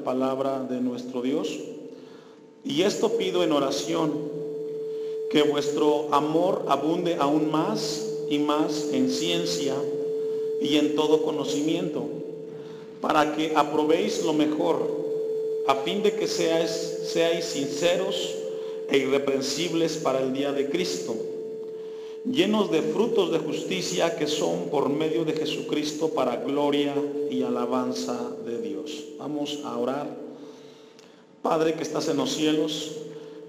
la palabra de nuestro Dios. Y esto pido en oración, que vuestro amor abunde aún más y más en ciencia y en todo conocimiento, para que aprobéis lo mejor, a fin de que seáis sinceros e irreprensibles para el día de Cristo, llenos de frutos de justicia que son por medio de Jesucristo para gloria y alabanza de Dios. Vamos a orar. Padre que estás en los cielos,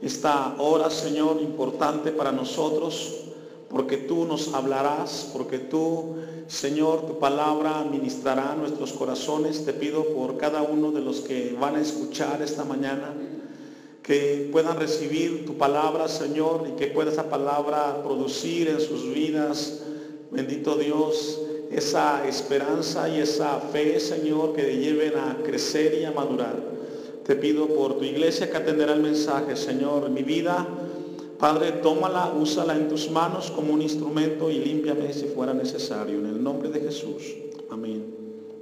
esta hora, Señor, importante para nosotros, porque tú nos hablarás, porque tú, Señor, tu palabra ministrará a nuestros corazones. Te pido por cada uno de los que van a escuchar esta mañana, que puedan recibir tu palabra, Señor, y que pueda esa palabra producir en sus vidas, bendito Dios, esa esperanza y esa fe, Señor, que lleven a crecer y a madurar. Te pido por tu iglesia que atenderá el mensaje, Señor, mi vida, Padre, tómala, úsala en tus manos como un instrumento y límpiame si fuera necesario. En el nombre de Jesús. Amén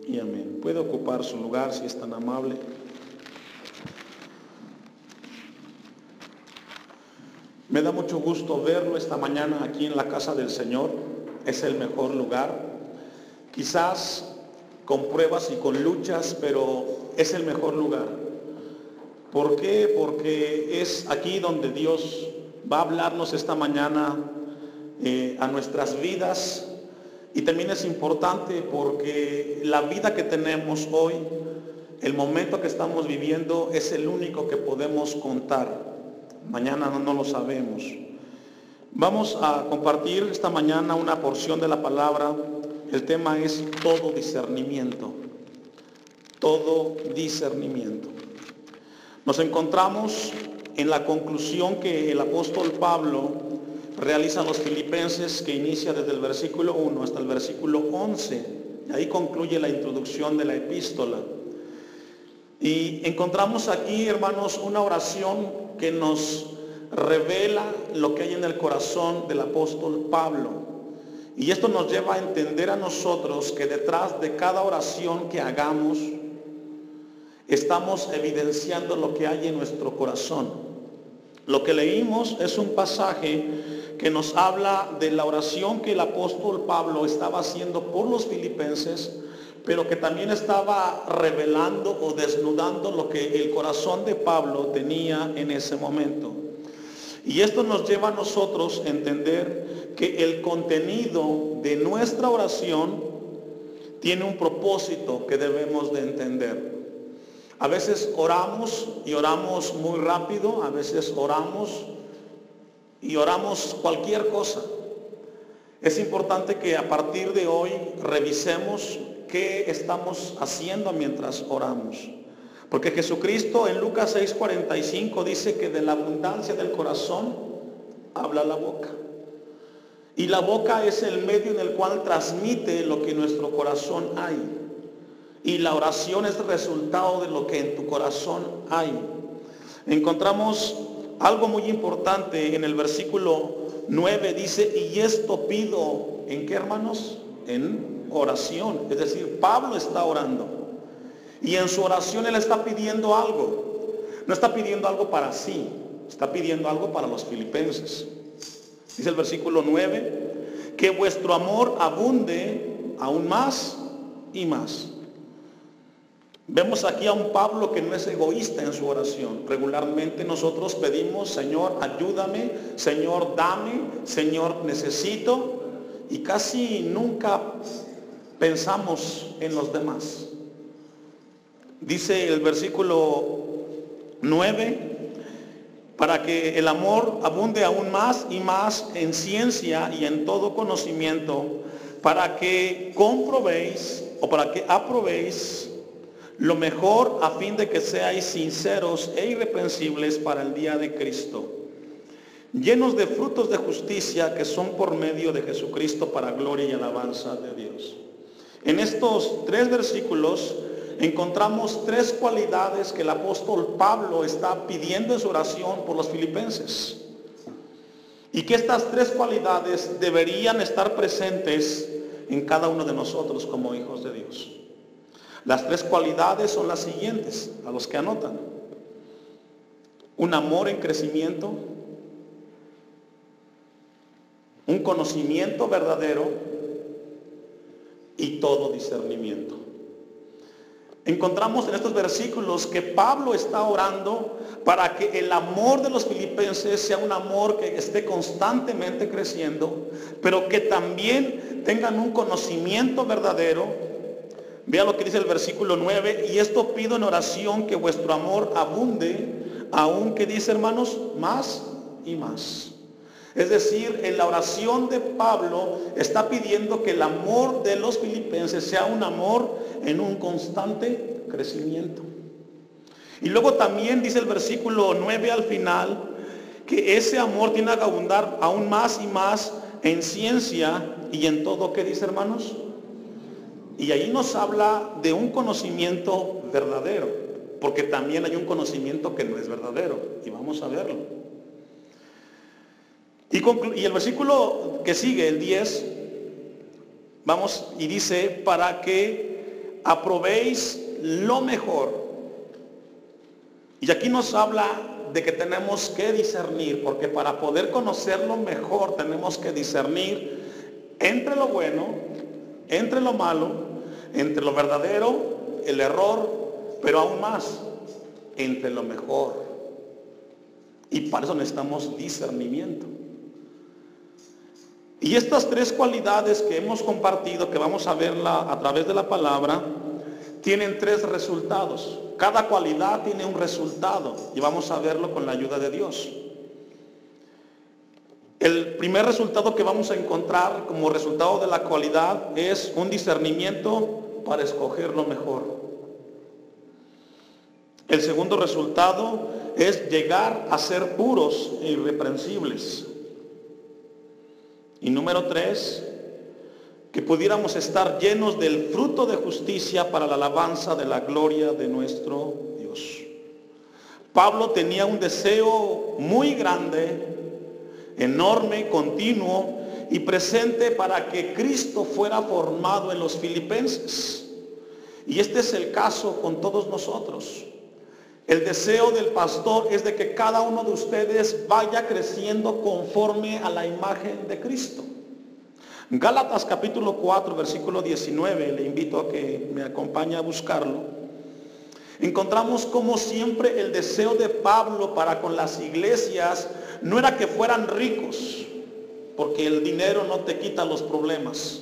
y amén. Puede ocupar su lugar si es tan amable. Me da mucho gusto verlo esta mañana aquí en la casa del Señor. Es el mejor lugar. Quizás con pruebas y con luchas, pero es el mejor lugar. ¿Por qué? Porque es aquí donde Dios va a hablarnos esta mañana a nuestras vidas. Y también es importante porque la vida que tenemos hoy, el momento que estamos viviendo, es el único que podemos contar. Mañana no lo sabemos. Vamos a compartir esta mañana una porción de la palabra. El tema es todo discernimiento. Todo discernimiento. Nos encontramos en la conclusión que el apóstol Pablo realiza a los filipenses, que inicia desde el versículo 1 hasta el versículo 11. Ahí concluye la introducción de la epístola. Y encontramos aquí, hermanos, una oración que nos revela lo que hay en el corazón del apóstol Pablo. Y esto nos lleva a entender a nosotros que detrás de cada oración que hagamos, estamos evidenciando lo que hay en nuestro corazón. Lo que leímos es un pasaje que nos habla de la oración que el apóstol Pablo estaba haciendo por los filipenses, pero que también estaba revelando o desnudando lo que el corazón de Pablo tenía en ese momento. Y esto nos lleva a nosotros a entender que el contenido de nuestra oración tiene un propósito que debemos de entender. A veces oramos y oramos muy rápido, a veces oramos y oramos cualquier cosa. Es importante que a partir de hoy revisemos qué estamos haciendo mientras oramos. Porque Jesucristo en Lucas 6:45 dice que de la abundancia del corazón habla la boca. Y la boca es el medio en el cual transmite lo que en nuestro corazón hay. Y la oración es el resultado de lo que en tu corazón hay. Encontramos algo muy importante en el versículo 9, dice, y esto pido, ¿en qué, hermanos? En oración. Es decir, Pablo está orando. Y en su oración él está pidiendo algo. No está pidiendo algo para sí, está pidiendo algo para los filipenses. Dice el versículo 9, que vuestro amor abunde aún más y más. Vemos aquí a un Pablo que no es egoísta en su oración. Regularmente nosotros pedimos, Señor, ayúdame, Señor, dame, Señor, necesito. Y casi nunca pensamos en los demás. Dice el versículo 9, para que el amor abunde aún más y más en ciencia y en todo conocimiento, para que comprobéis o para que aprobéis lo mejor, a fin de que seáis sinceros e irreprensibles para el día de Cristo, llenos de frutos de justicia que son por medio de Jesucristo para gloria y alabanza de Dios. En estos 3 versículos encontramos 3 cualidades que el apóstol Pablo está pidiendo en su oración por los filipenses. Y que estas 3 cualidades deberían estar presentes en cada uno de nosotros como hijos de Dios. Las tres cualidades son las siguientes, a los que anotan. Un amor en crecimiento, un conocimiento verdadero y todo discernimiento. Encontramos en estos versículos que Pablo está orando para que el amor de los filipenses sea un amor que esté constantemente creciendo, pero que también tengan un conocimiento verdadero. Vea lo que dice el versículo 9, y esto pido en oración, que vuestro amor abunde, aún que dice, hermanos, más y más. Es decir, en la oración de Pablo está pidiendo que el amor de los filipenses sea un amor en un constante crecimiento. Y luego también dice el versículo 9 al final, que ese amor tiene que abundar aún más y más en ciencia y en todo, ¿qué dice, hermanos? Y ahí nos habla de un conocimiento verdadero, porque también hay un conocimiento que no es verdadero, y vamos a verlo. Y el versículo que sigue, el 10, vamos, y dice, para que aprobéis lo mejor. Y aquí nos habla de que tenemos que discernir, porque para poder conocerlo mejor tenemos que discernir entre lo bueno, entre lo malo, entre lo verdadero, el error, pero aún más, entre lo mejor. Y para eso necesitamos discernimiento. Y estas tres cualidades que hemos compartido, que vamos a verla a través de la palabra, tienen tres resultados. Cada cualidad tiene un resultado y vamos a verlo con la ayuda de Dios. El primer resultado que vamos a encontrar como resultado de la cualidad es un discernimiento para escoger lo mejor. El segundo resultado es llegar a ser puros e irreprensibles. Y número 3, que pudiéramos estar llenos del fruto de justicia para la alabanza de la gloria de nuestro Dios. Pablo tenía un deseo muy grande, enorme, continuo y presente para que Cristo fuera formado en los filipenses. Y este es el caso con todos nosotros. El deseo del pastor es de que cada uno de ustedes vaya creciendo conforme a la imagen de Cristo. Gálatas capítulo 4, versículo 19, le invito a que me acompañe a buscarlo. Encontramos como siempre el deseo de Pablo para con las iglesias no era que fueran ricos, porque el dinero no te quita los problemas.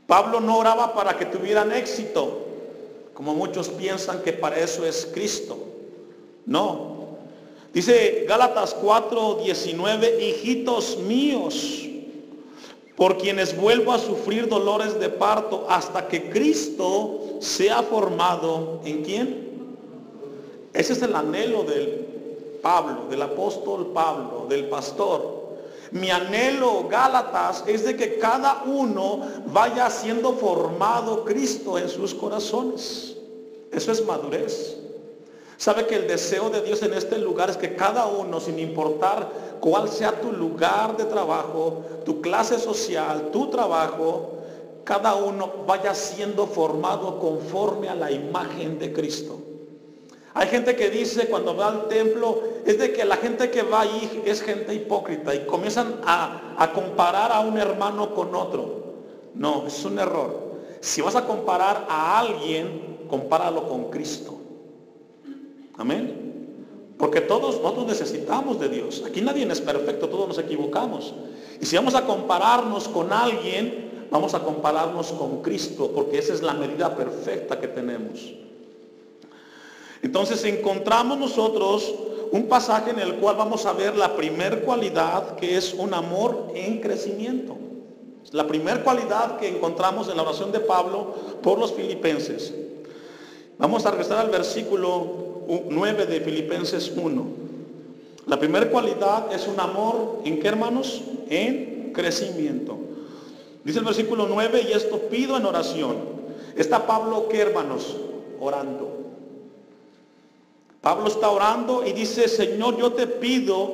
Pablo no oraba para que tuvieran éxito, como muchos piensan que para eso es Cristo. No. Dice Gálatas 4:19, hijitos míos, por quienes vuelvo a sufrir dolores de parto hasta que Cristo sea formado, ¿en quién? Ese es el anhelo del Pablo, del apóstol Pablo, del pastor. Mi anhelo, Gálatas, es de que cada uno vaya siendo formado Cristo en sus corazones. Eso es madurez. Sabe que el deseo de Dios en este lugar es que cada uno, sin importar cuál sea tu lugar de trabajo, tu clase social, tu trabajo, cada uno vaya siendo formado conforme a la imagen de Cristo. Hay gente que dice cuando va al templo, es de que la gente que va ahí es gente hipócrita y comienzan a comparar a un hermano con otro. No, es un error. Si vas a comparar a alguien, compáralo con Cristo. Amén. Porque todos nosotros necesitamos de Dios. Aquí nadie es perfecto, todos nos equivocamos. Y si vamos a compararnos con alguien, vamos a compararnos con Cristo, porque esa es la medida perfecta que tenemos. Entonces encontramos nosotros un pasaje en el cual vamos a ver la primer cualidad, que es un amor en crecimiento. La primera cualidad que encontramos en la oración de Pablo por los filipenses. Vamos a regresar al versículo 9 de Filipenses 1. La primera cualidad es un amor, ¿en qué, hermanos? En crecimiento. Dice el versículo 9, y esto pido en oración. Está Pablo, ¿qué, hermanos? Orando. Pablo está orando y dice, Señor, yo te pido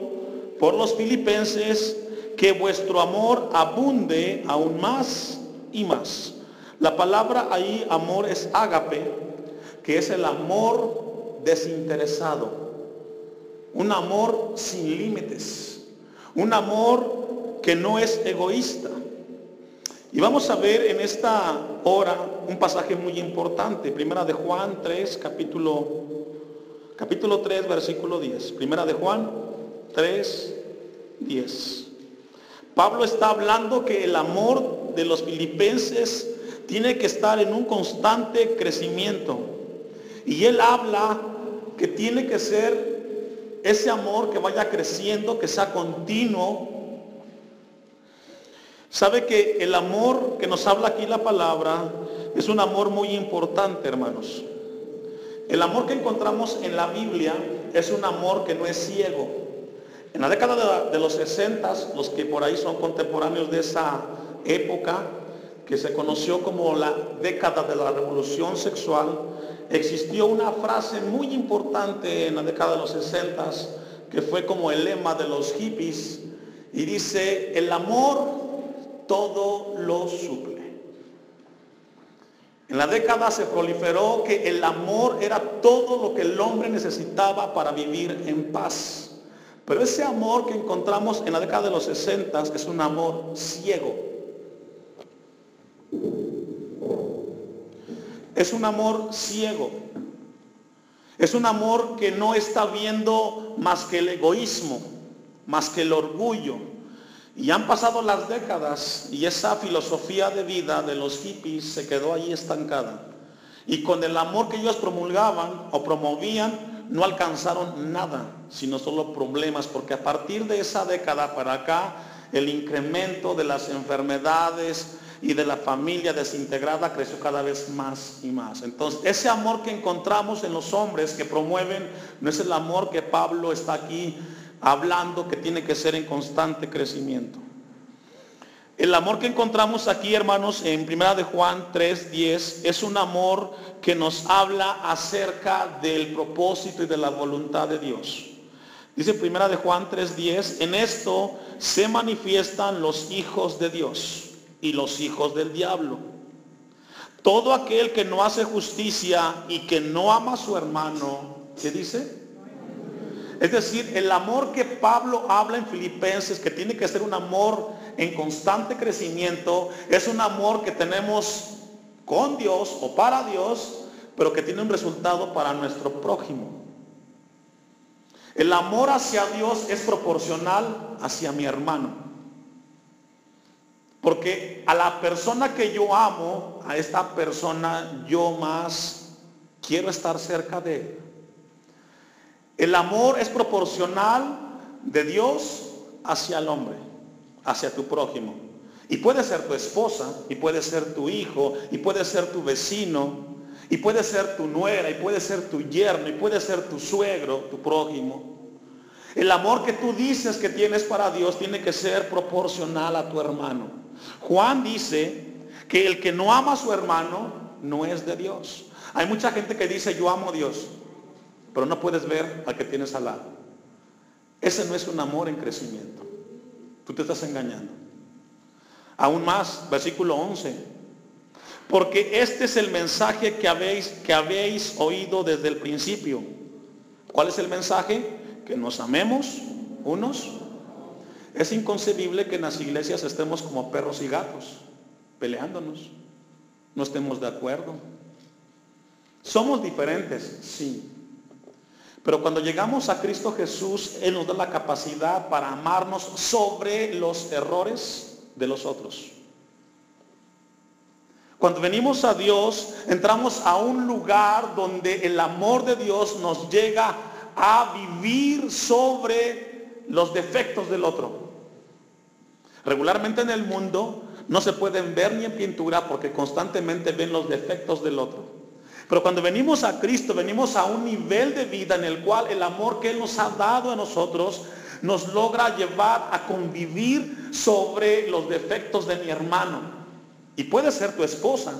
por los filipenses que vuestro amor abunde aún más y más. La palabra ahí, amor, es ágape, que es el amor desinteresado. Un amor sin límites. Un amor que no es egoísta. Y vamos a ver en esta hora un pasaje muy importante. Primera de Juan 3, capítulo 3, versículo 10. Primera de Juan 3, 10. Pablo está hablando que el amor de los filipenses tiene que estar en un constante crecimiento. Y él habla que tiene que ser ese amor que vaya creciendo, que sea continuo. Sabe que el amor que nos habla aquí la palabra es un amor muy importante, hermanos. El amor que encontramos en la Biblia es un amor que no es ciego. En la década de los 60, los que por ahí son contemporáneos de esa época, que se conoció como la década de la revolución sexual, existió una frase muy importante en la década de los 60, que fue como el lema de los hippies, y dice: el amor todo lo suple. En la década se proliferó que el amor era todo lo que el hombre necesitaba para vivir en paz. Pero ese amor que encontramos en la década de los 60 es un amor ciego. Es un amor ciego. Es un amor que no está viendo más que el egoísmo, más que el orgullo. Y han pasado las décadas y esa filosofía de vida de los hippies se quedó ahí estancada. Y con el amor que ellos promulgaban o promovían, no alcanzaron nada, sino solo problemas, porque a partir de esa década para acá, el incremento de las enfermedades y de la familia desintegrada creció cada vez más y más. Entonces, ese amor que encontramos en los hombres que promueven, no es el amor que Pablo está aquí hablando, que tiene que ser en constante crecimiento. El amor que encontramos aquí, hermanos, en Primera de Juan 3:10, es un amor que nos habla acerca del propósito y de la voluntad de Dios. Dice Primera de Juan 3:10, en esto se manifiestan los hijos de Dios y los hijos del diablo. Todo aquel que no hace justicia y que no ama a su hermano, ¿qué dice? Es decir, el amor que Pablo habla en Filipenses, que tiene que ser un amor en constante crecimiento, es un amor que tenemos con Dios o para Dios, pero que tiene un resultado para nuestro prójimo. El amor hacia Dios es proporcional hacia mi hermano. Porque a la persona que yo amo, a esta persona yo más quiero estar cerca de él. El amor es proporcional de Dios hacia el hombre, hacia tu prójimo. Y puede ser tu esposa, y puede ser tu hijo, y puede ser tu vecino, y puede ser tu nuera, y puede ser tu yerno, y puede ser tu suegro, tu prójimo. El amor que tú dices que tienes para Dios tiene que ser proporcional a tu hermano. Juan dice que el que no ama a su hermano no es de Dios. Hay mucha gente que dice yo amo a Dios, pero no puedes ver al que tienes al lado. Ese no es un amor en crecimiento. Tú te estás engañando. Aún más, versículo 11. Porque este es el mensaje que habéis oído desde el principio. ¿Cuál es el mensaje? Que nos amemos unos. Es inconcebible que en las iglesias estemos como perros y gatos, peleándonos. No estemos de acuerdo. Somos diferentes, sí. Pero cuando llegamos a Cristo Jesús, Él nos da la capacidad para amarnos sobre los errores de los otros. Cuando venimos a Dios, entramos a un lugar donde el amor de Dios nos llega a vivir sobre los defectos del otro. Regularmente en el mundo no se pueden ver ni en pintura porque constantemente ven los defectos del otro. Pero cuando venimos a Cristo, venimos a un nivel de vida en el cual el amor que Él nos ha dado a nosotros nos logra llevar a convivir sobre los defectos de mi hermano. Y puede ser tu esposa,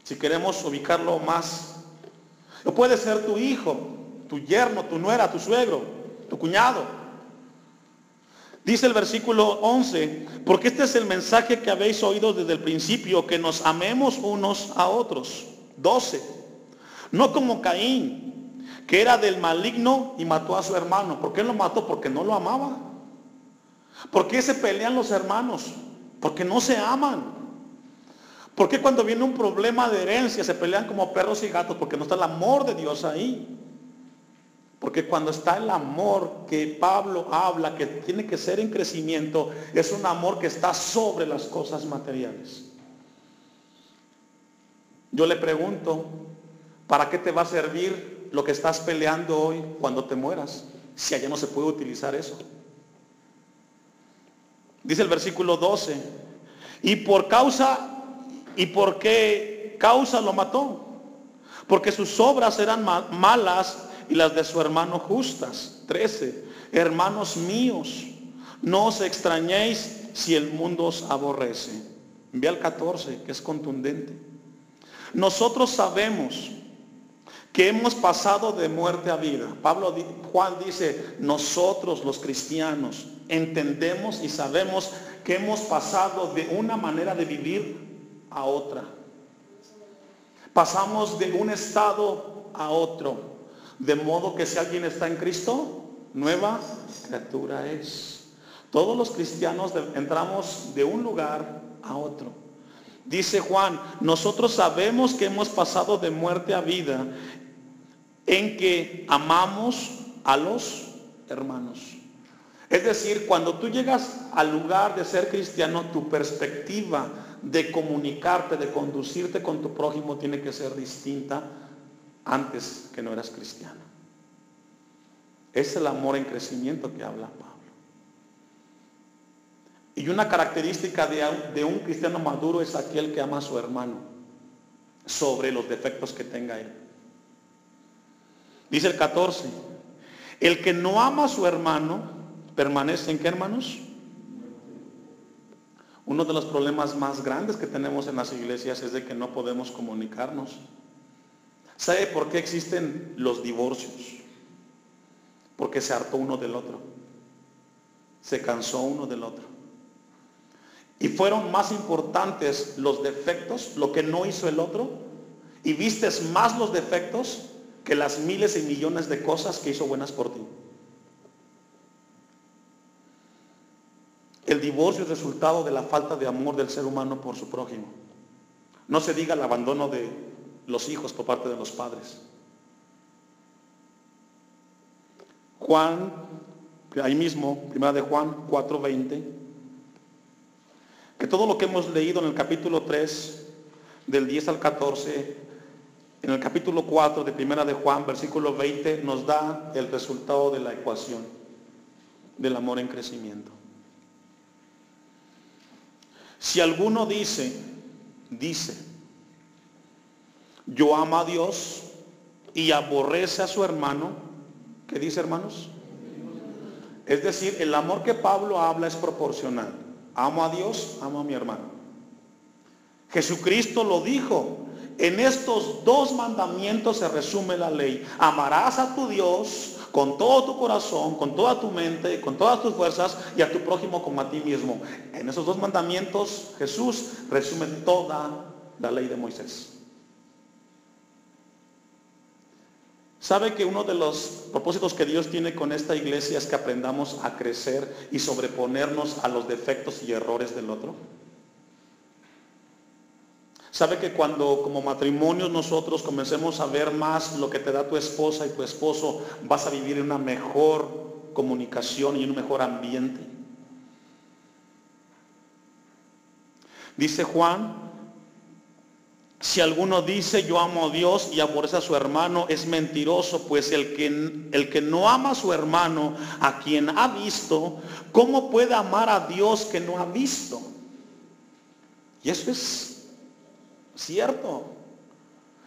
si queremos ubicarlo más. O puede ser tu hijo, tu yerno, tu nuera, tu suegro, tu cuñado. Dice el versículo 11, porque este es el mensaje que habéis oído desde el principio, que nos amemos unos a otros. 12, no como Caín, que era del maligno y mató a su hermano. ¿Por qué lo mató? Porque no lo amaba. ¿Por qué se pelean los hermanos? Porque no se aman. ¿Por qué cuando viene un problema de herencia se pelean como perros y gatos? Porque no está el amor de Dios ahí. Porque cuando está el amor que Pablo habla, que tiene que ser en crecimiento, es un amor que está sobre las cosas materiales. Yo le pregunto, ¿para qué te va a servir lo que estás peleando hoy cuando te mueras? Si allá no se puede utilizar eso. Dice el versículo 12, ¿y por qué causa lo mató? Porque sus obras eran malas y las de su hermano justas. 13, hermanos míos, no os extrañéis si el mundo os aborrece. Ve al 14, que es contundente. Nosotros sabemos que hemos pasado de muerte a vida. Juan dice, nosotros los cristianos entendemos y sabemos que hemos pasado de una manera de vivir a otra. Pasamos de un estado a otro. De modo que si alguien está en Cristo, nueva criatura es. Todos los cristianos entramos de un lugar a otro. Dice Juan, nosotros sabemos que hemos pasado de muerte a vida en que amamos a los hermanos. Es decir, cuando tú llegas al lugar de ser cristiano, tu perspectiva de comunicarte, de conducirte con tu prójimo tiene que ser distinta antes que no eras cristiano. Es el amor en crecimiento que habla Pablo. Y una característica de un cristiano maduro es aquel que ama a su hermano sobre los defectos que tenga él. Dice el 14, el que no ama a su hermano permanece en ¿qué, hermanos? Uno de los problemas más grandes que tenemos en las iglesias es de que no podemos comunicarnos. ¿Sabe por qué existen los divorcios? Porque se hartó uno del otro. Se cansó uno del otro. Y fueron más importantes los defectos, lo que no hizo el otro, y vistes más los defectos que las miles y millones de cosas que hizo buenas por ti. El divorcio es resultado de la falta de amor del ser humano por su prójimo. No se diga el abandono de los hijos por parte de los padres. Juan, ahí mismo, primera de Juan 4:20, que todo lo que hemos leído en el capítulo 3, del 10 al 14, en el capítulo 4 de primera de Juan, versículo 20, nos da el resultado de la ecuación del amor en crecimiento. Si alguno dice, yo amo a Dios y aborrece a su hermano, ¿qué dice, hermanos? Es decir, el amor que Pablo habla es proporcional. Amo a Dios, amo a mi hermano. Jesucristo lo dijo. En estos dos mandamientos se resume la ley. Amarás a tu Dios con todo tu corazón, con toda tu mente, con todas tus fuerzas, y a tu prójimo como a ti mismo. En esos dos mandamientos Jesús resume toda la ley de Moisés. ¿Sabe que uno de los propósitos que Dios tiene con esta iglesia es que aprendamos a crecer y sobreponernos a los defectos y errores del otro? ¿Sabe que cuando como matrimonios nosotros comencemos a ver más lo que te da tu esposa y tu esposo, vas a vivir en una mejor comunicación y en un mejor ambiente? Dice Juan, si alguno dice yo amo a Dios y aborrece a su hermano, es mentiroso, pues el que no ama a su hermano, a quien ha visto, ¿cómo puede amar a Dios que no ha visto? Y eso es cierto.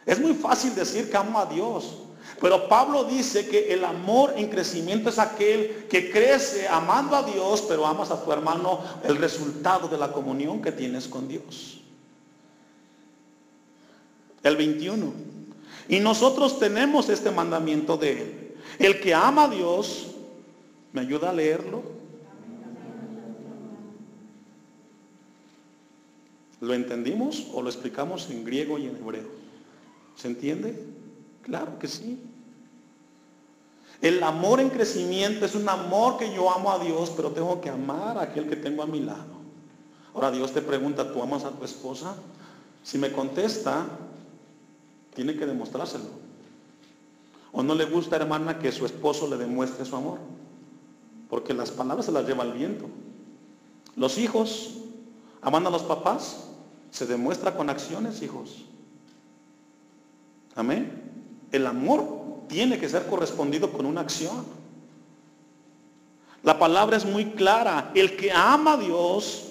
Es muy fácil decir que amo a Dios, pero Pablo dice que el amor en crecimiento es aquel que crece amando a Dios, pero amas a tu hermano, el resultado de la comunión que tienes con Dios. El 21. Y nosotros tenemos este mandamiento de él. El que ama a Dios, ¿me ayuda a leerlo? ¿Lo entendimos o lo explicamos en griego y en hebreo? ¿Se entiende? Claro que sí. El amor en crecimiento es un amor que yo amo a Dios, pero tengo que amar a aquel que tengo a mi lado. Ahora Dios te pregunta, ¿tú amas a tu esposa? Si me contesta, tiene que demostrárselo. ¿O no le gusta, hermana, que su esposo le demuestre su amor? Porque las palabras se las lleva el viento. Los hijos, amando a los papás, se demuestra con acciones, hijos. Amén. El amor tiene que ser correspondido con una acción. La palabra es muy clara. El que ama a Dios,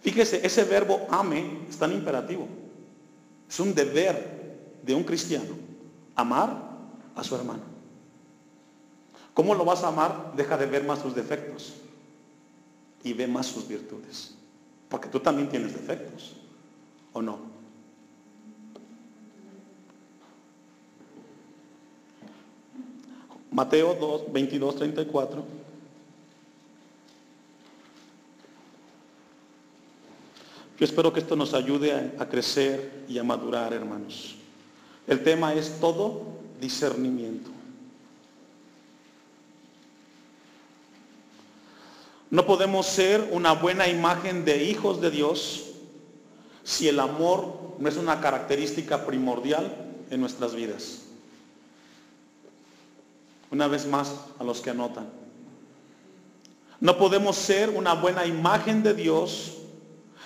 fíjese, ese verbo ame está en imperativo. Es un deber de un cristiano. Amar a su hermano. ¿Cómo lo vas a amar? Deja de ver más sus defectos y ve más sus virtudes. Porque tú también tienes defectos, ¿o no? Mateo 2, 22, 34. Yo espero que esto nos ayude a crecer y a madurar, hermanos. El tema es todo discernimiento. No podemos ser una buena imagen de hijos de Dios si el amor no es una característica primordial en nuestras vidas. Una vez más, a los que anotan. No podemos ser una buena imagen de Dios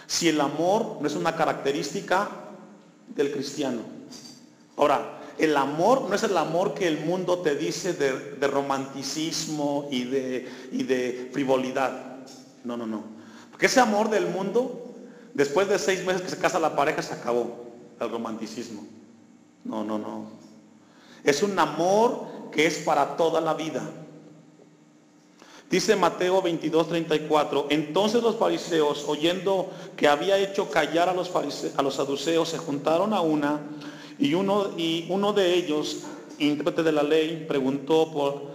si el amor no es una característica del cristiano. Ahora, el amor no es el amor que el mundo te dice de romanticismo y de frivolidad. No, no, no. Porque ese amor del mundo, después de 6 meses que se casa la pareja, se acabó el romanticismo. No, no, no. Es un amor que es para toda la vida. Dice Mateo 22, 34, entonces los fariseos, oyendo que había hecho callar a los saduceos, se juntaron a una, y uno de ellos, intérprete de la ley, preguntó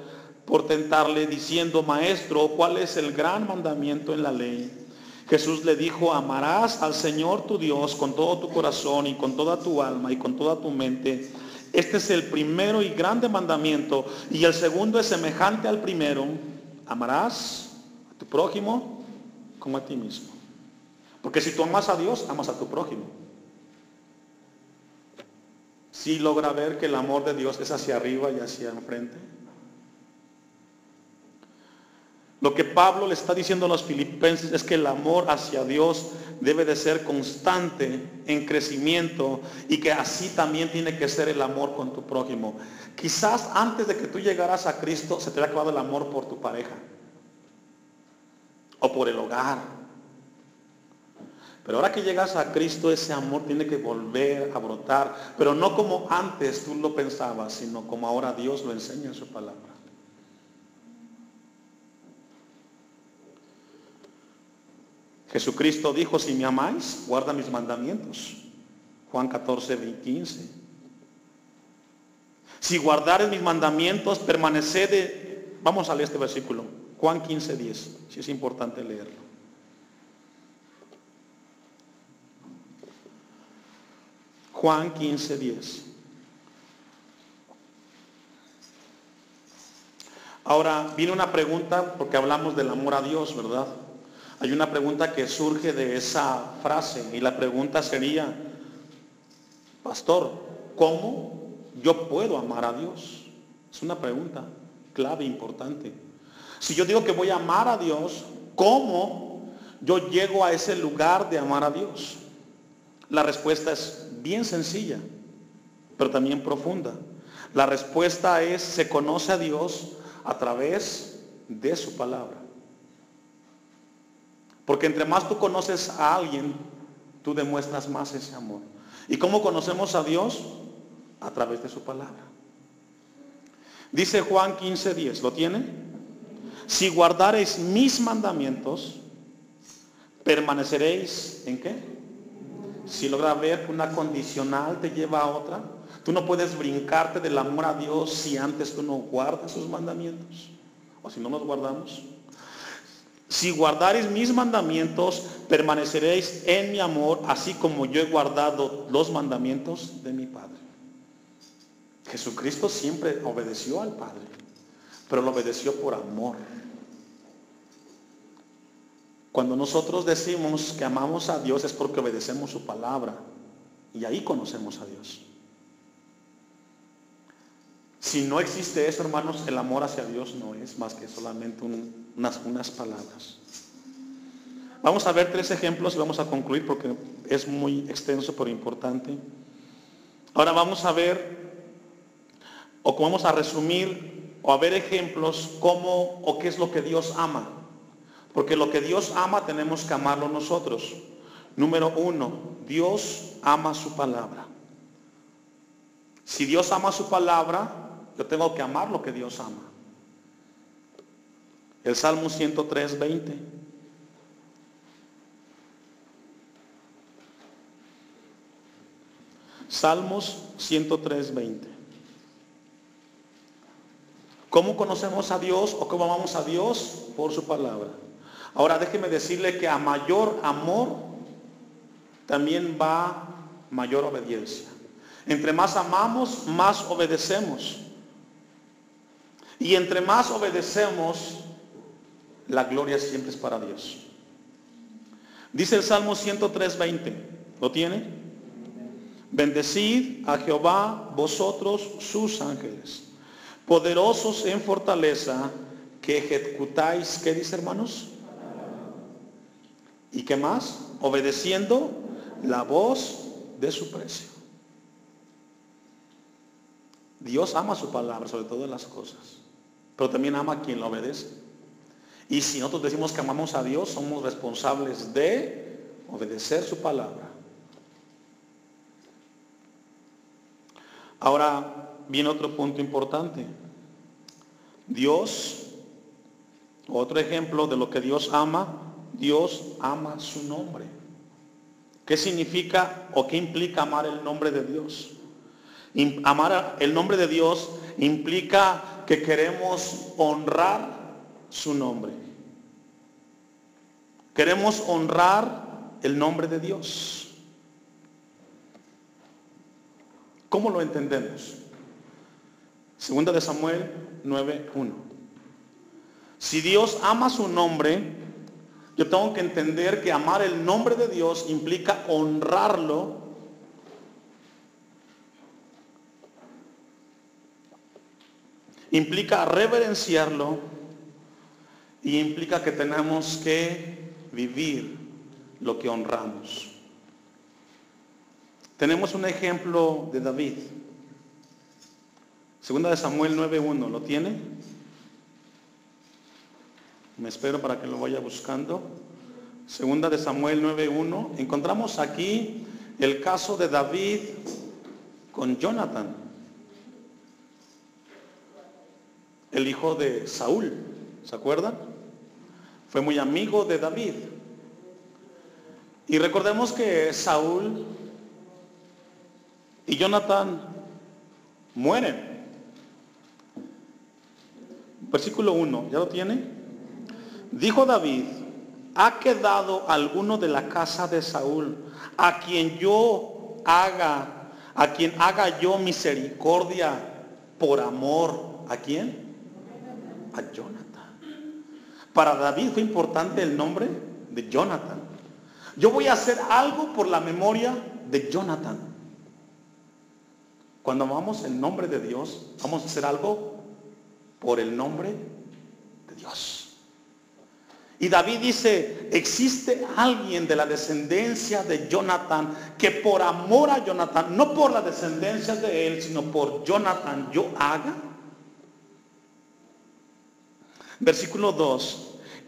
por tentarle, diciendo, maestro, ¿cuál es el gran mandamiento en la ley? Jesús le dijo, amarás al Señor tu Dios con todo tu corazón y con toda tu alma y con toda tu mente. Este es el primero y grande mandamiento, y el segundo es semejante al primero. Amarás a tu prójimo como a ti mismo. Porque si tú amas a Dios, amas a tu prójimo. ¿Sí logra ver que el amor de Dios es hacia arriba y hacia enfrente? Lo que Pablo le está diciendo a los filipenses es que el amor hacia Dios debe de ser constante, en crecimiento, y que así también tiene que ser el amor con tu prójimo. Quizás antes de que tú llegaras a Cristo se te había acabado el amor por tu pareja o por el hogar. Pero ahora que llegas a Cristo, ese amor tiene que volver a brotar, pero no como antes tú lo pensabas, sino como ahora Dios lo enseña en su palabra. Jesucristo dijo, si me amáis, guarda mis mandamientos. Juan 14, 15. Si guardares mis mandamientos, permaneced. Vamos a leer este versículo. Juan 15, 10. Si es importante leerlo. Juan 15, 10. Ahora viene una pregunta, porque hablamos del amor a Dios, ¿verdad? Hay una pregunta que surge de esa frase, y la pregunta sería, pastor, ¿cómo yo puedo amar a Dios? Es una pregunta clave, importante. Si yo digo que voy a amar a Dios, ¿cómo yo llego a ese lugar de amar a Dios? La respuesta es bien sencilla, pero también profunda. La respuesta es, se conoce a Dios a través de su palabra. Porque entre más tú conoces a alguien, tú demuestras más ese amor. ¿Y cómo conocemos a Dios? A través de su palabra. Dice Juan 15, 10, ¿lo tiene? Si guardareis mis mandamientos, permaneceréis ¿en qué? Si logra ver que una condicional te lleva a otra, tú no puedes brincarte del amor a Dios si antes tú no guardas sus mandamientos, o si no los guardamos. Si guardareis mis mandamientos, permaneceréis en mi amor, así como yo he guardado los mandamientos de mi Padre. Jesucristo siempre obedeció al Padre, pero lo obedeció por amor. Cuando nosotros decimos que amamos a Dios es porque obedecemos su palabra, y ahí conocemos a Dios. Si no existe eso, hermanos, el amor hacia Dios no es más que solamente unas palabras. Vamos a ver 3 ejemplos y vamos a concluir porque es muy extenso pero importante. Ahora vamos a ver, o vamos a resumir, o a ver ejemplos cómo o qué es lo que Dios ama. Porque lo que Dios ama tenemos que amarlo nosotros. Número 1, Dios ama su palabra. Si Dios ama su palabra, yo tengo que amar lo que Dios ama. El Salmo 103, 20. Salmos 103, 20. ¿Cómo conocemos a Dios o cómo amamos a Dios? Por su palabra. Ahora déjeme decirle que a mayor amor también va mayor obediencia. Entre más amamos, más obedecemos. Y entre más obedecemos, la gloria siempre es para Dios. Dice el Salmo 103, 20. ¿Lo tiene? Bendecid a Jehová vosotros sus ángeles, poderosos en fortaleza, que ejecutáis, ¿qué dice, hermanos? ¿Y qué más? Obedeciendo la voz de su precio. Dios ama su palabra sobre todas las cosas, pero también ama a quien lo obedece. Y si nosotros decimos que amamos a Dios, somos responsables de obedecer su palabra. Ahora viene otro punto importante. Dios, otro ejemplo de lo que Dios ama su nombre. ¿Qué significa o qué implica amar el nombre de Dios? Amar el nombre de Dios implica que queremos honrar su nombre. Queremos honrar el nombre de Dios. ¿Cómo lo entendemos? Segunda de Samuel 9:1. Si Dios ama su nombre, yo tengo que entender que amar el nombre de Dios implica honrarlo. Implica reverenciarlo y implica que tenemos que vivir lo que honramos. Tenemos un ejemplo de David. Segunda de Samuel 9:1, ¿lo tiene? Me espero para que lo vaya buscando. Segunda de Samuel 9:1. Encontramos aquí el caso de David con Jonathan, el hijo de Saúl. ¿Se acuerdan? Fue muy amigo de David. Y recordemos que Saúl y Jonathan mueren. Versículo 1, ¿ya lo tiene? Dijo David: ¿ha quedado alguno de la casa de Saúl a quien haga yo misericordia por amor? ¿A quién? A Jonathan. Para David fue importante el nombre de Jonathan. Yo voy a hacer algo por la memoria de Jonathan. Cuando amamos el nombre de Dios, vamos a hacer algo por el nombre de Dios. Y David dice: existe alguien de la descendencia de Jonathan que por amor a Jonathan, no por la descendencia de él, sino por Jonathan, yo haga. Versículo 2.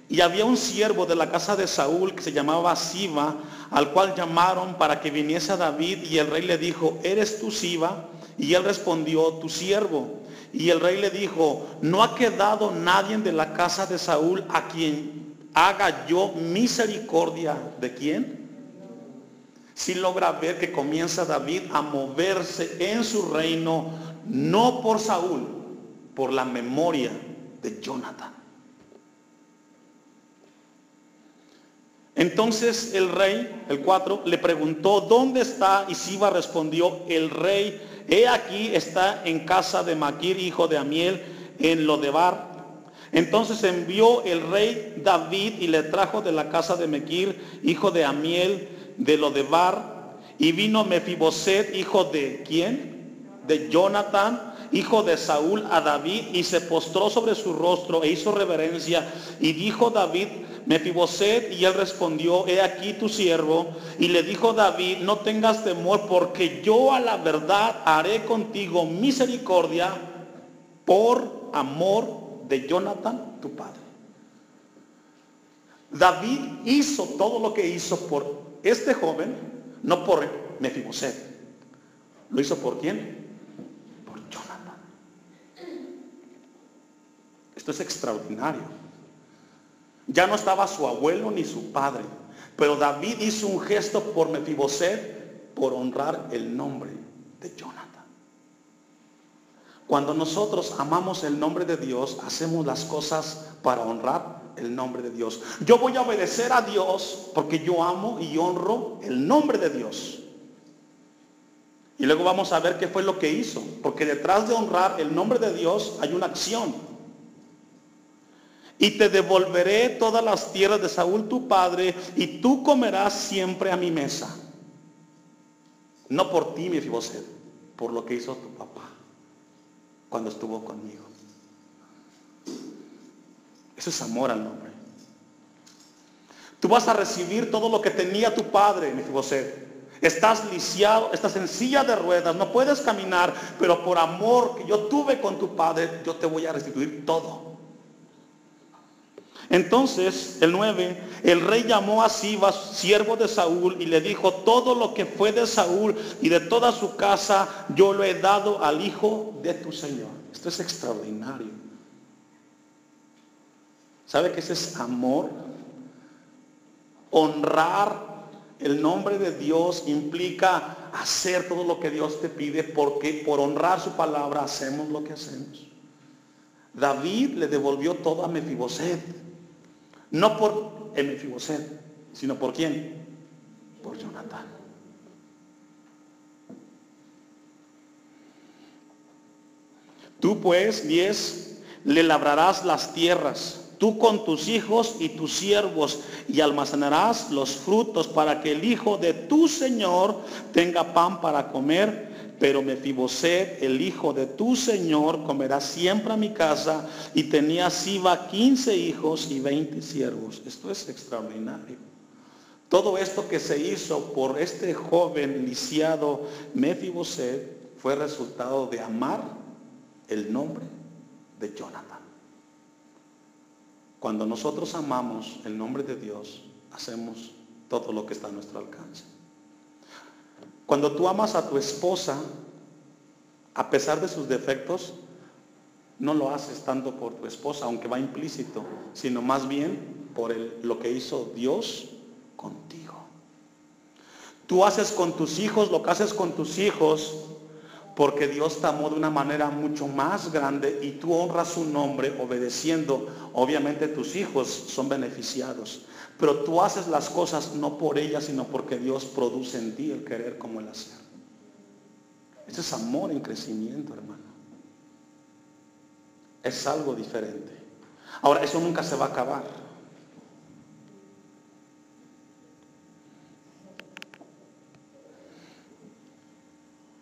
Y había un siervo de la casa de Saúl que se llamaba Siba, al cual llamaron para que viniese a David, y el rey le dijo: ¿eres tú Siba? Y él respondió: tu siervo. Y el rey le dijo: ¿no ha quedado nadie de la casa de Saúl a quien haga yo misericordia? ¿De quién? Si logra ver que comienza David a moverse en su reino, no por Saúl, por la memoria de Jonathan. Entonces el rey, el 4, le preguntó, ¿dónde está? Y Siba respondió el rey, he aquí está en casa de Maquir, hijo de Amiel, en Lodebar. Entonces envió el rey David y le trajo de la casa de Maquir, hijo de Amiel, de Lodebar. Y vino Mefiboset, hijo de ¿quién? De Jonatán, hijo de Saúl, a David, y se postró sobre su rostro e hizo reverencia. Y dijo David, Mefiboset, y él respondió, he aquí tu siervo. Y le dijo David, no tengas temor, porque yo a la verdad haré contigo misericordia por amor de Jonatán, tu padre. David hizo todo lo que hizo por este joven, no por Mefiboset. ¿Lo hizo por quién? Por Jonatán. Esto es extraordinario. Ya no estaba su abuelo ni su padre, pero David hizo un gesto por Mefiboset por honrar el nombre de Jonatán. Cuando nosotros amamos el nombre de Dios, hacemos las cosas para honrar el nombre de Dios. Yo voy a obedecer a Dios porque yo amo y honro el nombre de Dios. Y luego vamos a ver qué fue lo que hizo, porque detrás de honrar el nombre de Dios hay una acción. Y te devolveré todas las tierras de Saúl tu padre, y tú comerás siempre a mi mesa. No por ti, Mefiboset, por lo que hizo tu papá cuando estuvo conmigo. Eso es amor al nombre. Tú vas a recibir todo lo que tenía tu padre, Mefiboset. Estás lisiado, estás en silla de ruedas, no puedes caminar, pero por amor que yo tuve con tu padre, yo te voy a restituir todo. Entonces, el 9, el rey llamó a Siba, siervo de Saúl, y le dijo, todo lo que fue de Saúl y de toda su casa, yo lo he dado al hijo de tu Señor. Esto es extraordinario. ¿Sabe qué es amor? Honrar el nombre de Dios implica hacer todo lo que Dios te pide, porque por honrar su palabra hacemos lo que hacemos. David le devolvió todo a Mefiboset. No por Mefiboset, sino por ¿quién? Por Jonatán. Tú pues, 10, le labrarás las tierras, tú con tus hijos y tus siervos, y almacenarás los frutos para que el hijo de tu Señor tenga pan para comer. Pero Mefiboset, el hijo de tu Señor, comerá siempre a mi casa. Y tenía Siba 15 hijos y 20 siervos. Esto es extraordinario. Todo esto que se hizo por este joven lisiado Mefiboset fue resultado de amar el nombre de Jonatán. Cuando nosotros amamos el nombre de Dios, hacemos todo lo que está a nuestro alcance. Cuando tú amas a tu esposa, a pesar de sus defectos, no lo haces tanto por tu esposa, aunque va implícito, sino más bien por lo que hizo Dios contigo. Tú haces con tus hijos lo que haces con tus hijos porque Dios te amó de una manera mucho más grande y tú honras su nombre obedeciendo. Obviamente tus hijos son beneficiados, pero tú haces las cosas no por ellas, sino porque Dios produce en ti el querer como el hacer. Ese es amor en crecimiento, hermano. Es algo diferente. Ahora, eso nunca se va a acabar.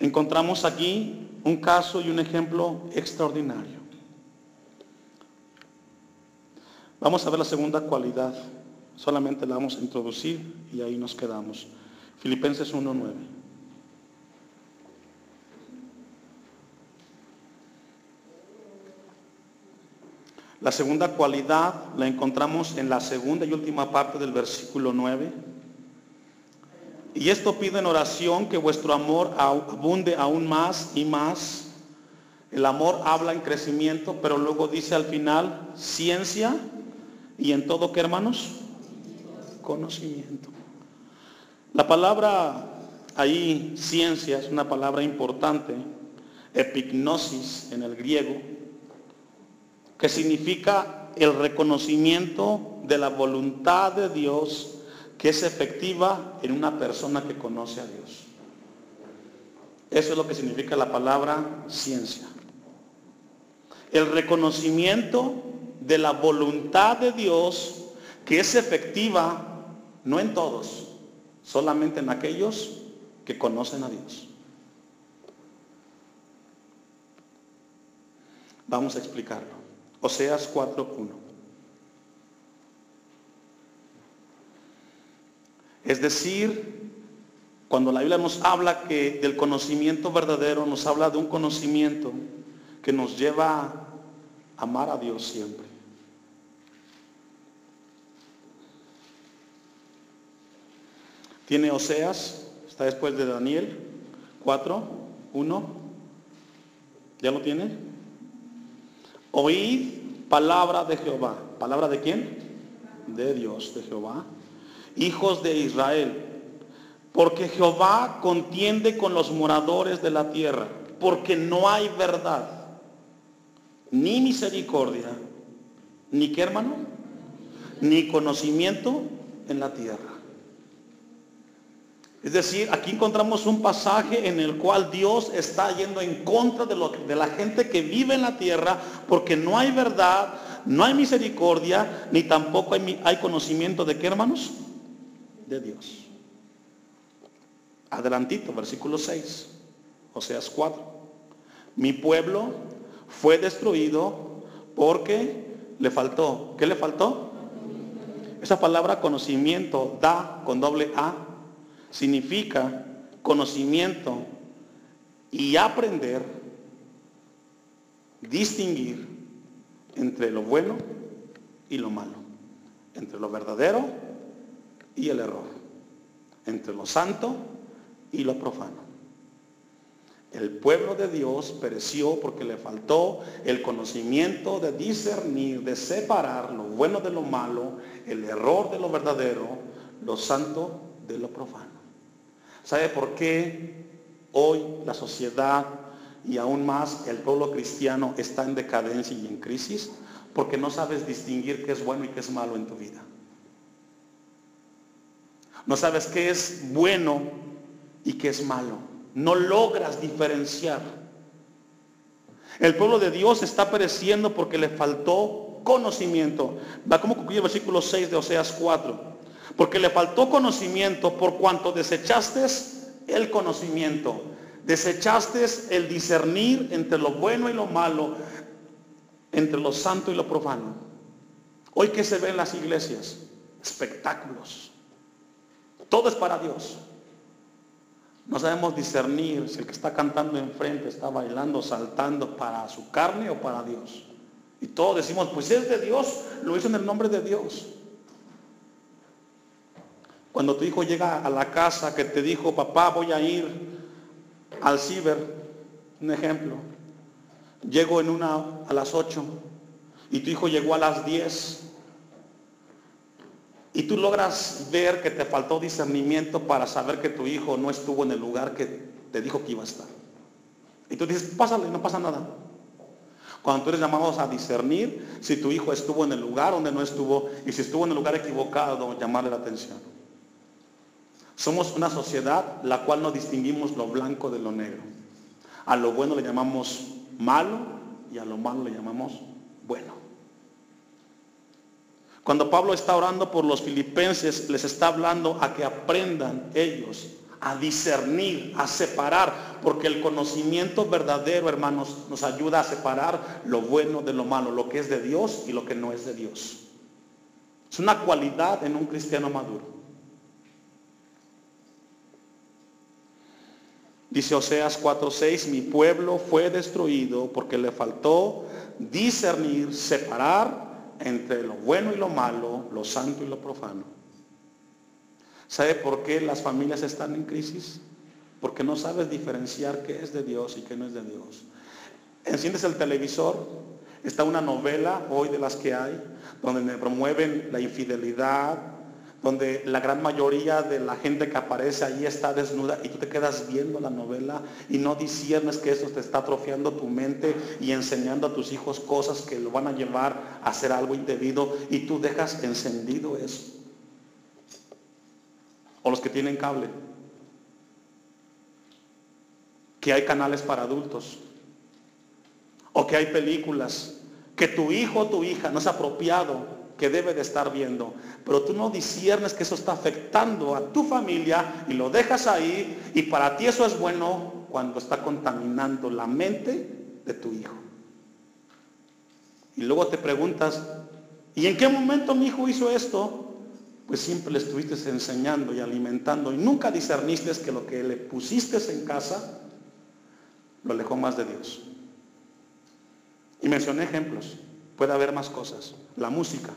Encontramos aquí un caso y un ejemplo extraordinario. Vamos a ver la segunda cualidad. Solamente la vamos a introducir y ahí nos quedamos. Filipenses 1:9. La segunda cualidad la encontramos en la segunda y última parte del versículo 9. Y esto pido en oración, que vuestro amor abunde aún más y más. El amor habla en crecimiento, pero luego dice al final, ciencia, y en todo, ¿qué, hermanos? Conocimiento. La palabra ahí, ciencia, es una palabra importante, epignosis en el griego, que significa el reconocimiento de la voluntad de Dios que es efectiva en una persona que conoce a Dios. Eso es lo que significa la palabra ciencia. El reconocimiento de la voluntad de Dios que es efectiva no en todos, solamente en aquellos que conocen a Dios. Vamos a explicarlo. Oseas 4:1. Es decir, cuando la Biblia nos habla que del conocimiento verdadero, nos habla de un conocimiento que nos lleva a amar a Dios siempre. Tiene Oseas, está después de Daniel 4:1. ¿Ya lo tiene? Oíd palabra de Jehová. ¿Palabra de quién? De Dios, de Jehová. Hijos de Israel, porque Jehová contiende con los moradores de la tierra, porque no hay verdad, ni misericordia, ni qué, hermano, ni conocimiento en la tierra. Es decir, aquí encontramos un pasaje en el cual Dios está yendo en contra de la gente que vive en la tierra, porque no hay verdad, no hay misericordia, ni tampoco hay conocimiento de qué, hermanos, de Dios. Adelantito, versículo 6, Oseas 4. Mi pueblo fue destruido porque le faltó. ¿Qué le faltó? Esa palabra conocimiento, da con doble A, significa conocimiento y aprender, distinguir entre lo bueno y lo malo, entre lo verdadero y el error, entre lo santo y lo profano. El pueblo de Dios pereció porque le faltó el conocimiento de discernir, de separar lo bueno de lo malo, el error de lo verdadero, lo santo de lo profano. ¿Sabe por qué hoy la sociedad y aún más el pueblo cristiano está en decadencia y en crisis? Porque no sabes distinguir qué es bueno y qué es malo en tu vida. No sabes qué es bueno y qué es malo. No logras diferenciar. El pueblo de Dios está pereciendo porque le faltó conocimiento. Va como concluye el versículo 6 de Oseas 4. Porque le faltó conocimiento por cuanto desechaste el conocimiento. Desechaste el discernir entre lo bueno y lo malo, entre lo santo y lo profano. Hoy, ¿qué se ve en las iglesias? Espectáculos. Todo es para Dios. No sabemos discernir si el que está cantando enfrente está bailando, saltando para su carne o para Dios. Y todos decimos, pues es de Dios, lo hizo en el nombre de Dios. Cuando tu hijo llega a la casa que te dijo, papá, voy a ir al ciber, un ejemplo, llego a las 8 y tu hijo llegó a las 10 y tú logras ver que te faltó discernimiento para saber que tu hijo no estuvo en el lugar que te dijo que iba a estar. Y tú dices, pásale, no pasa nada. Cuando tú eres llamado a discernir si tu hijo estuvo en el lugar donde no estuvo y si estuvo en el lugar equivocado, llamarle la atención. Somos una sociedad la cual no distinguimos lo blanco de lo negro. A lo bueno le llamamos malo y a lo malo le llamamos bueno. Cuando Pablo está orando por los filipenses, les está hablando a que aprendan ellos a discernir, a separar, porque el conocimiento verdadero, hermanos, nos ayuda a separar lo bueno de lo malo, lo que es de Dios y lo que no es de Dios. Es una cualidad en un cristiano maduro. Dice Oseas 4:6, mi pueblo fue destruido porque le faltó discernir, separar entre lo bueno y lo malo, lo santo y lo profano. ¿Sabe por qué las familias están en crisis? Porque no sabes diferenciar qué es de Dios y qué no es de Dios. Enciendes el televisor, está una novela hoy de las que hay, donde promueven la infidelidad, donde la gran mayoría de la gente que aparece ahí está desnuda y tú te quedas viendo la novela y no disiernes que eso te está atrofiando tu mente y enseñando a tus hijos cosas que lo van a llevar a hacer algo indebido y tú dejas encendido eso. o los que tienen cable, que hay canales para adultos, o que hay películas que tu hijo o tu hija no es apropiado, que debe de estar viendo, pero tú no disciernes que eso está afectando a tu familia y lo dejas ahí, y para ti eso es bueno cuando está contaminando la mente de tu hijo. Y luego te preguntas, ¿y en qué momento mi hijo hizo esto? Pues siempre le estuviste enseñando y alimentando y nunca discerniste que lo que le pusiste en casa lo alejó más de Dios. Y mencioné ejemplos, puede haber más cosas. La música.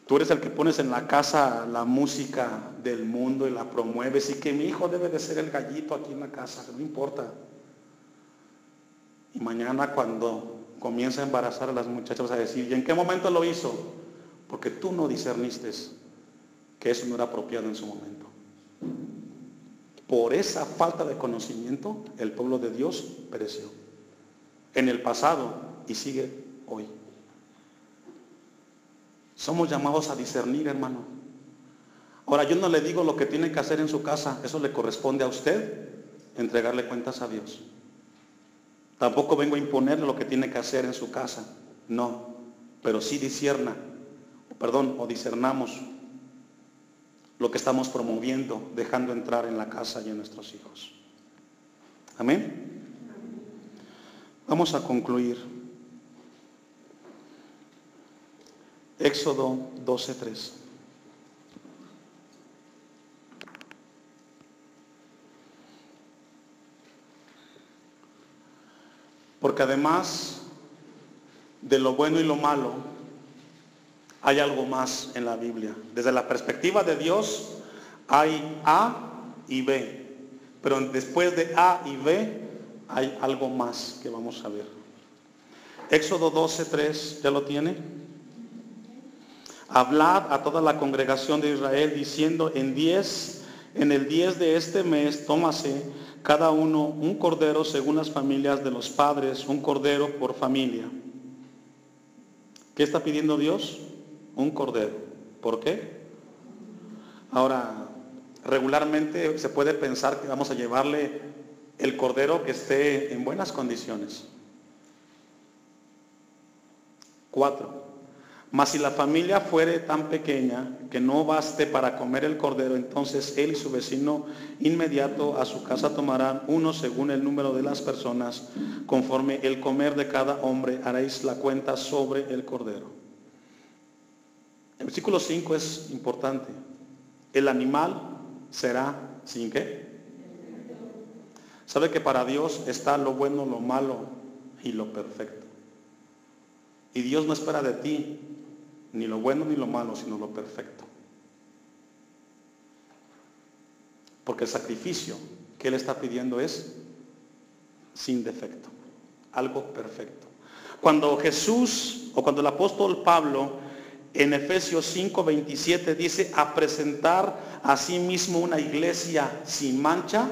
Tú eres el que pones en la casa la música del mundo y la promueves, y que mi hijo debe de ser el gallito aquí en la casa, no importa. Y mañana cuando comienza a embarazar a las muchachas vas a decir, ¿y en qué momento lo hizo? Porque tú no discerniste que eso no era apropiado en su momento. Por esa falta de conocimiento, el pueblo de Dios pereció. En el pasado y sigue hoy. Somos llamados a discernir, hermano. Ahora, yo no le digo lo que tiene que hacer en su casa, eso le corresponde a usted, entregarle cuentas a Dios. Tampoco vengo a imponerle lo que tiene que hacer en su casa, no, pero sí o discernamos lo que estamos promoviendo, dejando entrar en la casa y en nuestros hijos. Amén. Vamos a concluir. Éxodo 12:3. Porque además de lo bueno y lo malo, hay algo más en la Biblia. Desde la perspectiva de Dios hay A y B, pero después de A y B hay algo más que vamos a ver. Éxodo 12:3, ¿ya lo tiene? Hablad a toda la congregación de Israel diciendo, en el 10 de este mes tómase cada uno un cordero según las familias de los padres, un cordero por familia. ¿Qué está pidiendo Dios? Un cordero. ¿Por qué? Ahora, regularmente se puede pensar que vamos a llevarle el cordero que esté en buenas condiciones. 4. Mas si la familia fuere tan pequeña que no baste para comer el cordero, entonces él y su vecino inmediato a su casa tomarán uno según el número de las personas, conforme el comer de cada hombre haréis la cuenta sobre el cordero. El versículo 5 es importante. El animal será sin qué. ¿Sabe que para Dios está lo bueno, lo malo y lo perfecto? Y Dios no espera de ti ni lo bueno ni lo malo, sino lo perfecto. Porque el sacrificio que Él está pidiendo es sin defecto, algo perfecto. Cuando Jesús, o cuando el apóstol Pablo en Efesios 5:27 dice, a presentar a sí mismo una iglesia sin mancha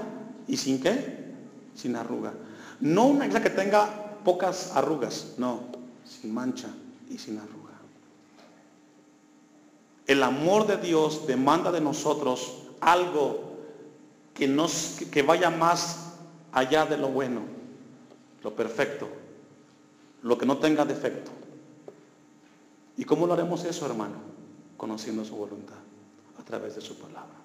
y sin qué, sin arruga. No una iglesia que tenga pocas arrugas, no, sin mancha y sin arruga. El amor de Dios demanda de nosotros algo que vaya más allá de lo bueno, lo perfecto, lo que no tenga defecto. ¿Y cómo lo haremos eso, hermano? Conociendo su voluntad a través de su palabra.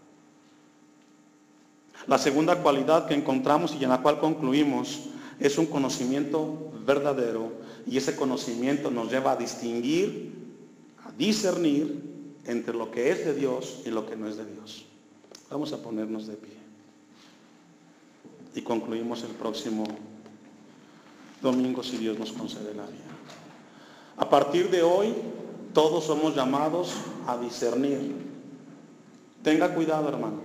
La segunda cualidad que encontramos y en la cual concluimos es un conocimiento verdadero, y ese conocimiento nos lleva a distinguir, a discernir entre lo que es de Dios y lo que no es de Dios. Vamos a ponernos de pie y concluimos el próximo domingo, si Dios nos concede la vida. A partir de hoy, todos somos llamados a discernir. Tenga cuidado, hermano.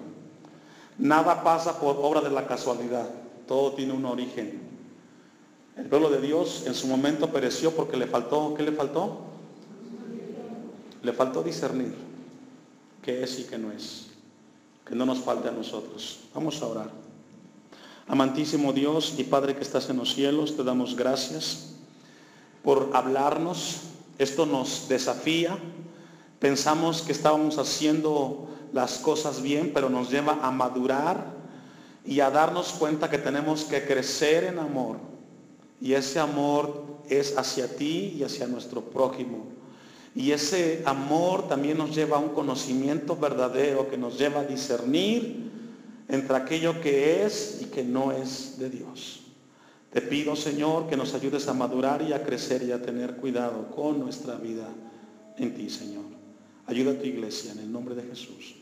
Nada pasa por obra de la casualidad. Todo tiene un origen. El pueblo de Dios en su momento pereció porque le faltó, ¿qué le faltó? Le faltó discernir qué es y qué no es. Que no nos falte a nosotros. Vamos a orar. Amantísimo Dios y Padre que estás en los cielos, te damos gracias por hablarnos. Esto nos desafía, Pensamos que estábamos haciendo las cosas bien, pero nos lleva a madurar y a darnos cuenta que tenemos que crecer en amor. Y ese amor es hacia ti y hacia nuestro prójimo. Y ese amor también nos lleva a un conocimiento verdadero que nos lleva a discernir entre aquello que es y que no es de Dios. Te pido, Señor, que nos ayudes a madurar y a crecer y a tener cuidado con nuestra vida en ti, Señor. Ayuda a tu iglesia en el nombre de Jesús.